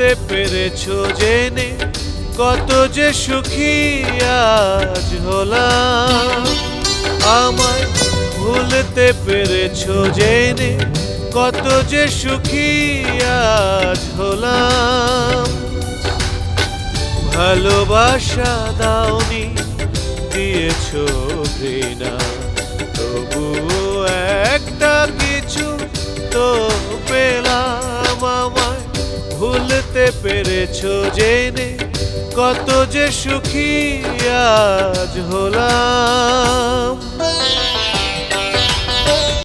ভুলতে পেরেছো জেনে কত যে সুখী আজ হলাম। আমায় ভুলতে পেরেছো জেনে কত যে সুখী আজ হলাম। ভালোবাসা দাওনি, দিয়েছো ঘৃণা, তবুও একটা কিছু তো পেলাম। আমায় ভুলতে পেরেছো জেনে কত যে সুখী আজ হলাম।